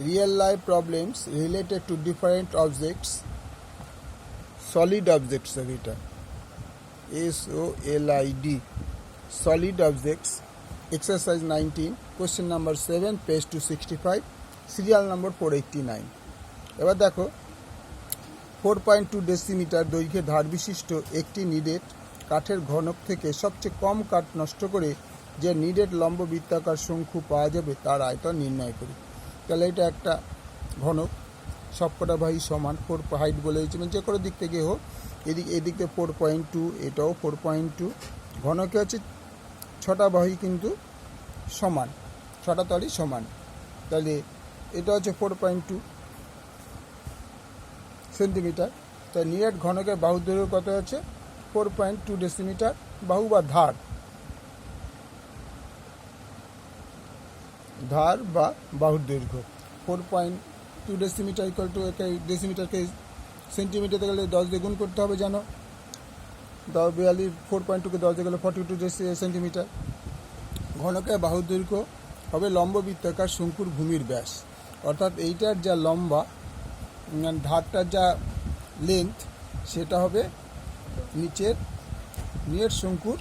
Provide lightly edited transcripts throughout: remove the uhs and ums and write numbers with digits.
real life problems related to different objects, solid objects है बेटा, SOLID, solid objects, exercise 19, question number 7, page 265, serial number 489। এবার দেখো 4.2 decimetre দৈর্ঘ্যের ধার বিশিষ্ট একটি নিডেড কাঠের ঘনক থেকে সবচেয়ে কম কাঠ নষ্ট করে যে নিডেড লম্ব বৃত্তাকার শঙ্কু পাওয়া যাবে তার আয়তন নির্ণয় করি। তাহলে এটা একটা ঘনক, সবকটা বাহু সমান, 4 হাইট বলে দিচ্ছি, মানে যে কোনো দিক থেকে হোক, এদিক থেকে 4.2, এটাও 4.2, ঘনকে হচ্ছে 6টা বাহু কিন্তু সমান, 6টা তলই সমান, তাহলে এটা হচ্ছে 4.2 সেন্টিমিটার। তাই নিরেট ঘনকের বাহু দৈর্ঘ্য কত হচ্ছে 4.2 ডেসিমিটার, বাহু বা ধার বা বাহুর দৈর্ঘ্য 4.2 ডেসিমিটার ইকুয়াল টু, ডেসিমিটারকে সেন্টিমিটারতে গেলে 10 দিয়ে গুণ করতে হবে, জানো 42, 4.2কে 10 দিয়ে গেলে 42 সেন্টিমিটার। ঘনকের বাহুর দৈর্ঘ্য হবে লম্ব বৃত্তাকার শঙ্কুর ভূমির ব্যাস, অর্থাৎ এইটার যা লম্বা, ধারটার যা লেন্থ, সেটা হবে নিচের নিরেট শঙ্কুর,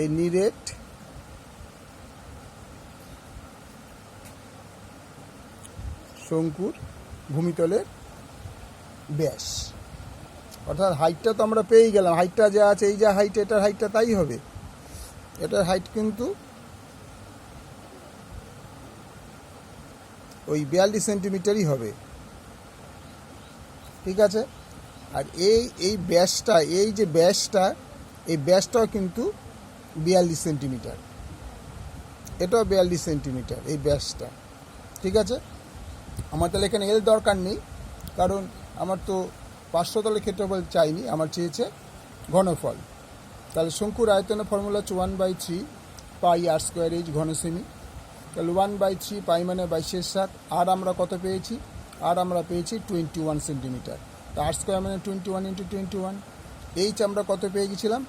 এই নিরেট শঙ্কুর ভূমিতলের ব্যাস, অর্থাৎ হাইটটা তো আমরা পেয়েই গেলাম, হাইটটা যা আছে, এই যা হাইট, এটার হাইটটা তাই হবে, এটার হাইট কিন্তু ওই 42 সেন্টিমিটারই হবে, ঠিক আছে। আর এই ব্যাসটা, এই যে ব্যাসটা, এই ব্যাসটাও কিন্তু 42 সেন্টিমিটার, এটাও 42 সেন্টিমিটার এই ব্যাসটা, ঠিক আছে। আমার তাহলে এখানে এল দরকার নেই, কারণ আমার তো 500 তলের ক্ষেত্রফল চাইনি, আমার চেয়েছে ঘনফল। তাহলে শঙ্কুর আয়তনের ফর্মুলা হচ্ছে 1/3 পাই আর স্কোয়ার এইচ ঘন সেমি। তাহলে 1/3 পাই মানে 22/7, আর আমরা কত পেয়েছি, আর আমরা পেয়েছি 21 সেন্টিমিটার। তো আর স্কোয়ার মানে 21 × 21। এইচ আমরা কত পেয়ে গেছিলাম,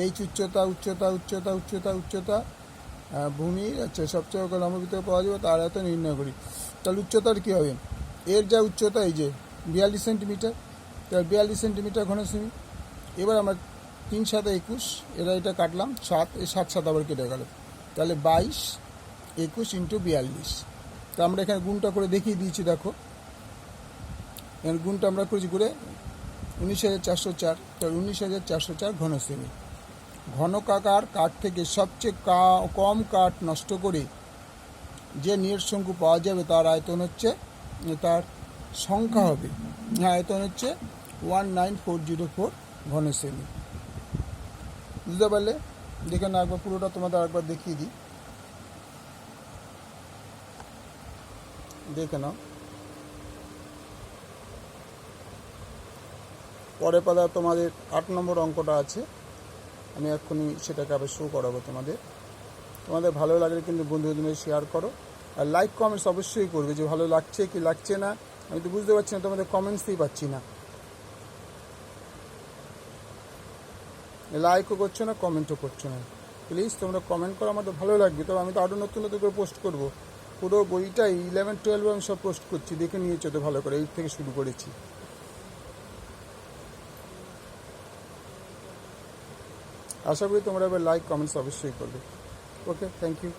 এইচ উচ্চতা উচ্চতা উচ্চতা উচ্চতা উচ্চতা ভূমির, আচ্ছা সবচেয়ে লম্ববৃত্ত পাওয়া যাবে, তার আয়তন নির্ণয় করি। তাহলে উচ্চতার কী হবে, এর যা উচ্চতা এই যে 42 সেন্টিমিটার, তাহলে 42 সেন্টিমিটার ঘন সেমি। এবার আমরা 3 × 7 = 21, এটা কাটলাম 7, এই 7 7 আবার কেটে গেল, তাহলে 22 21 × 42। তা আমরা এখানে গুণটা করে দেখিয়ে দিয়েছি, দেখো এখানে গুণটা আমরা করেছি করে 19,404, তাহলে 19,404 ঘন সেমি। ঘনকাকার কাঠ থেকে সবচেয়ে কম কাঠ নষ্ট করে যে নিরেট শঙ্কু পাওয়া যাবে তার আয়তন হচ্ছে, তার সংখ্যা হবে, আয়তন হচ্ছে 19404 ঘন সেমি। বুঝতে পারলে? দেখে না, একবার পুরোটা তোমাদের আরেকবার দেখিয়ে দিই, দেখে নাও। পরে পাতা তোমাদের 8 নম্বর অঙ্কটা আছে, আমি এক্ষুনি সেটাকে আবার শো করাবো তোমাদের। তোমাদের ভালো লাগলে কিন্তু বন্ধুদের শেয়ার করো, আর লাইক কমেন্টস অবশ্যই করবে, যে ভালো লাগছে কি লাগছে না, আমি তো বুঝতে পারছি না, তোমাদের কমেন্টসই পাচ্ছি না, লাইকও করছো না, কমেন্টও করছো না। প্লিজ তোমরা কমেন্ট করো, আমার তো ভালো লাগবে, তবে আমি তো আরও নতুন নতুন করে পোস্ট করবো। পুরো বইটাই 11 12 আমি সব পোস্ট করছি, দেখে নিয়েছো তো ভালো করে, 8 থেকে শুরু করেছি। আশা করি তোমরা এবার লাইক কমেন্টস অবশ্যই করবে। ওকে, থ্যাংক ইউ।